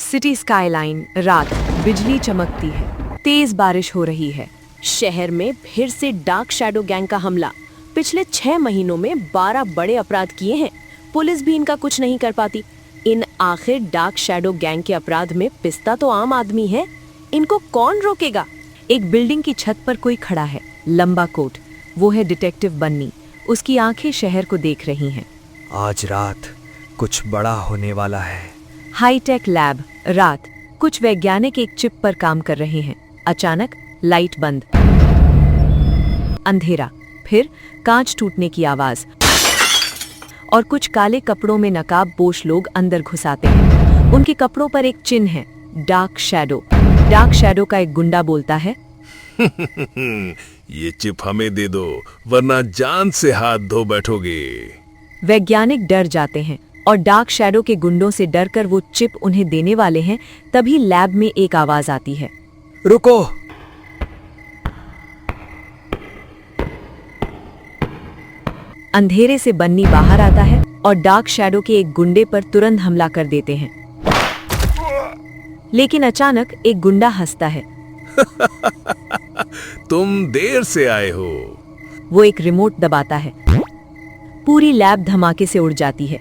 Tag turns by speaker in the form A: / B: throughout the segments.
A: City skyline, रात, बिजली चमकती है, तेज बारिश हो रही है।
B: शहर में फिर से डार्क शैडो गैंग का हमला। पिछले 6 महीनों में 12 बड़े अपराध किए हैं। पुलिस भी इनका कुछ नहीं कर पाती। इन आखिर डार्क शैडो गैंग के अपराध में पिस्ता तो आम आदमी है, इनको कौन रोकेगा।
A: एक बिल्डिंग की छत पर कोई खड़ा है, लंबा कोट। वो है डिटेक्टिव बन्नी। उसकी आंखें शहर को देख रही हैं।
C: आज रात कुछ बड़ा होने वाला है।
A: हाईटेक लैब, रात। कुछ वैज्ञानिक एक चिप पर काम कर रहे हैं। अचानक लाइट बंद, अंधेरा, फिर कांच टूटने की आवाज और कुछ काले कपड़ों में नकाबपोश लोग अंदर घुस आते हैं। उनके कपड़ों पर एक चिन्ह है, डार्क शैडो। डार्क शैडो का एक गुंडा बोलता है,
D: ये चिप हमें दे दो, वरना जान से हाथ धो बैठोगे।
A: वैज्ञानिक डर जाते हैं और डार्क शैडो के गुंडों से डरकर वो चिप उन्हें देने वाले हैं। तभी लैब में एक आवाज आती है,
C: रुको।
A: अंधेरे से बन्नी बाहर आता है और डार्क शैडो के एक गुंडे पर तुरंत हमला कर देते हैं। लेकिन अचानक एक गुंडा हंसता है।
D: तुम देर से आए हो।
A: वो एक रिमोट दबाता है। पूरी लैब धमाके से उड़ जाती है।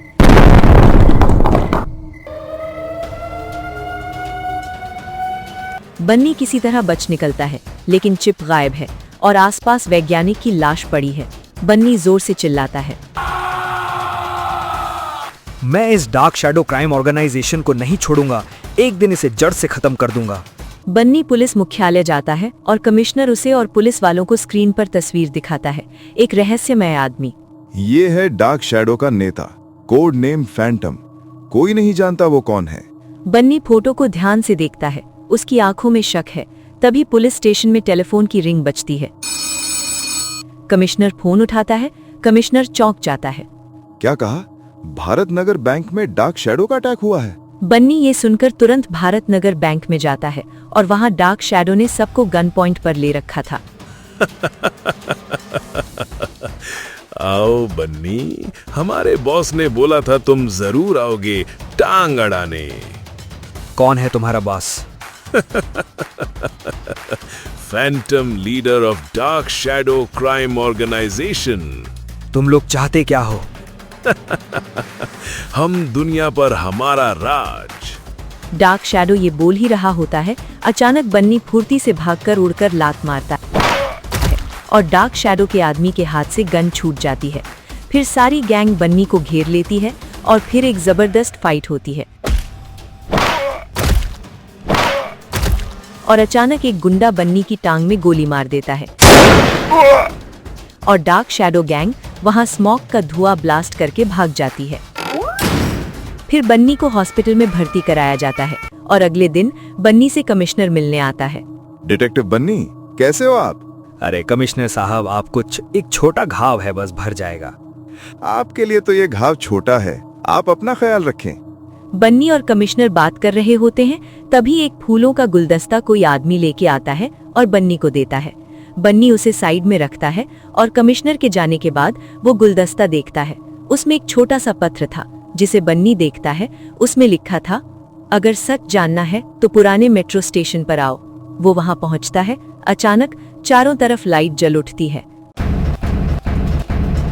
A: बन्नी किसी तरह बच निकलता है, लेकिन चिप गायब है और आसपास वैज्ञानिक की लाश पड़ी है। बन्नी जोर से चिल्लाता है,
C: मैं इस डार्क शैडो क्राइम ऑर्गेनाइजेशन को नहीं छोड़ूंगा। एक दिन इसे जड़ से खत्म कर दूंगा।
A: बन्नी पुलिस मुख्यालय जाता है और कमिश्नर उसे और पुलिस वालों को स्क्रीन पर तस्वीर दिखाता है। एक रहस्यमय आदमी।
E: ये है डार्क शैडो का नेता, कोड नेम फैंटम। कोई नहीं जानता वो कौन है।
A: बन्नी फोटो को ध्यान से देखता है। उसकी आंखों में शक है। तभी पुलिस स्टेशन में टेलीफोन की रिंग बजती है। कमिश्नर फोन उठाता है। कमिश्नर चौंक जाता है।
E: क्या कहा? भारत नगर बैंक में डार्क शैडो का अटैक हुआ है?
A: बन्नी ये सुनकर तुरंत भारत नगर बैंक में जाता है और वहां डार्क शैडो ने सबको गन पॉइंट पर ले रखा था।
D: आओ बन्नी, हमारे बॉस ने बोला था तुम जरूर आओगे टांग अड़ाने।
C: कौन है तुम्हारा boss?
D: Phantom, leader of dark shadow crime organisation.
C: तुम लोग चाहते क्या हो?
D: हम दुनिया पर हमारा राज।
A: डार्क शैडो ये बोल ही रहा होता है, अचानक बन्नी फुर्ती से भागकर उड़कर लात मारता है और डार्क शैडो के आदमी के हाथ से गन छूट जाती है। फिर सारी गैंग बन्नी को घेर लेती है और फिर एक जबरदस्त फाइट होती है। और अचानक एक गुंडा बन्नी की टांग में गोली मार देता है और डार्क शैडो गैंग वहां स्मोक का धुआं ब्लास्ट करके भाग जाती है। फिर बन्नी को हॉस्पिटल में भर्ती कराया जाता है और अगले दिन बन्नी से कमिश्नर मिलने आता है।
E: डिटेक्टिव बन्नी, कैसे हो आप?
C: अरे कमिश्नर साहब, आप कुछ एक छोटा घाव है, बस भर जाएगा।
E: आपके लिए तो ये घाव छोटा है, आप अपना ख्याल रखें।
A: बन्नी और कमिश्नर बात कर रहे होते हैं, तभी एक फूलों का गुलदस्ता कोई आदमी लेके आता है और बन्नी को देता है। बन्नी उसे साइड में रखता है और कमिश्नर के जाने के बाद वो गुलदस्ता देखता है। उसमें एक छोटा सा पत्र था जिसे बन्नी देखता है। उसमें लिखा था, अगर सच जानना है तो पुराने मेट्रो स्टेशन पर आओ। वो वहां पहुंचता है। अचानक चारों तरफ लाइट जल उठती है।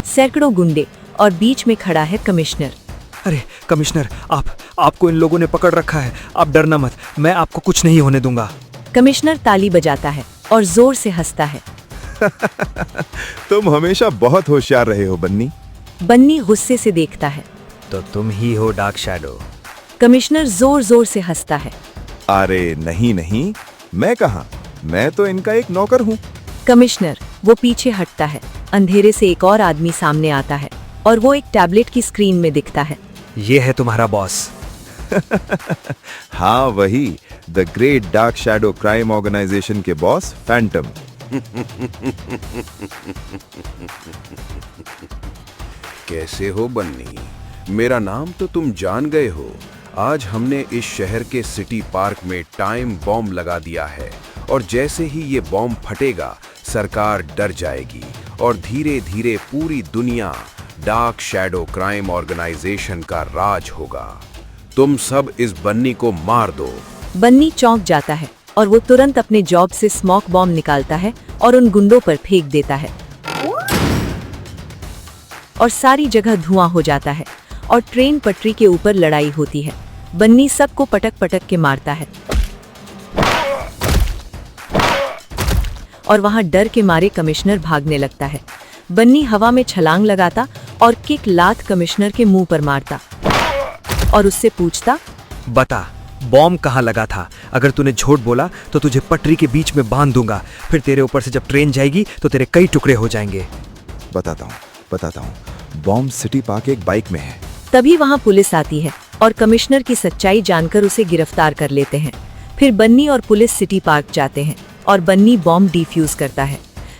A: सैकड़ों गुंडे और बीच में खड़ा है कमिश्नर।
C: अरे कमिश्नर, आपको इन लोगों ने पकड़ रखा है। आप डरना मत, मैं आपको कुछ नहीं होने दूंगा।
A: कमिश्नर ताली बजाता है और जोर से हंसता है।
E: तुम हमेशा बहुत होशियार रहे हो बन्नी।
A: बन्नी गुस्से से देखता है।
C: तो तुम ही हो डार्क शैडो?
A: कमिश्नर जोर जोर से हंसता है।
E: अरे नहीं नहीं, मैं कहा, मैं तो इनका एक नौकर हूँ।
A: कमिश्नर वो पीछे हटता है। अंधेरे से एक और आदमी सामने आता है और वो एक टैबलेट की स्क्रीन में दिखता है।
C: ये है तुम्हारा बॉस?
E: हाँ वही, the great dark shadow crime organisation के बॉस फैंटम।
F: कैसे हो बन्नी? मेरा नाम तो तुम जान गए हो। आज हमने इस शहर के सिटी पार्क में टाइम बॉम्ब लगा दिया है और जैसे ही ये बॉम्ब फटेगा सरकार डर जाएगी और धीरे धीरे पूरी दुनिया डार्क शैडो क्राइम ऑर्गेनाइजेशन का राज होगा। तुम सब इस बन्नी को मार दो।
A: बन्नी चौंक जाता है और वो तुरंत अपने जॉब से स्मोक बॉम्ब निकालता है और उन गुंडों पर फेंक देता है और सारी जगह धुआं हो जाता है और ट्रेन पटरी के ऊपर लड़ाई होती है। बन्नी सबको पटक पटक के मारता है और वहां डर के मारे कमिश्नर भागने लगता है। बन्नी हवा में छलांग लगाता और किक लात कमिश्नर के मुंह पर मारता और उससे पूछता,
C: बता बॉम्ब कहाँ लगा था? अगर तूने झूठ बोला तो तुझे पटरी के बीच में बांध दूंगा, फिर तेरे ऊपर से जब ट्रेन जाएगी तो तेरे कई टुकड़े हो जाएंगे।
E: बताता हूँ। बॉम्ब सिटी पार्क एक बाइक में है।
A: तभी वहां पुलिस आती है और कमिश्नर की सच्चाई जानकर उसे गिरफ्तार कर लेते हैं। फिर बन्नी और पुलिस सिटी पार्क जाते हैं और बन्नी बॉम्ब डिफ्यूज करता है।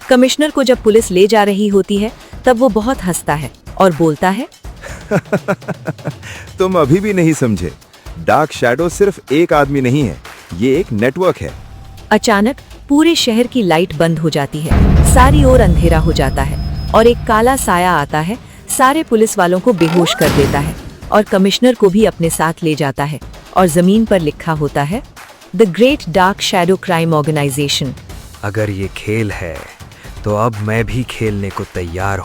A: कमिश्नर को जब पुलिस ले जा रही होती है तब वो बहुत हंसता है और बोलता है,
E: तुम अभी भी नहीं समझे। डार्क शैडो सिर्फ एक आदमी नहीं है, ये एक नेटवर्क है।
A: अचानक पूरे शहर की लाइट बंद हो जाती है, सारी ओर अंधेरा हो जाता है और एक काला साया आता है, सारे पुलिस वालों को बेहोश कर देता है और कमिश्नर को भी अपने साथ ले जाता है और जमीन पर लिखा होता है, the great dark shadow crime organisation.
C: अगर ये खेल है तो अब मैं भी खेलने को तैयार हूँ।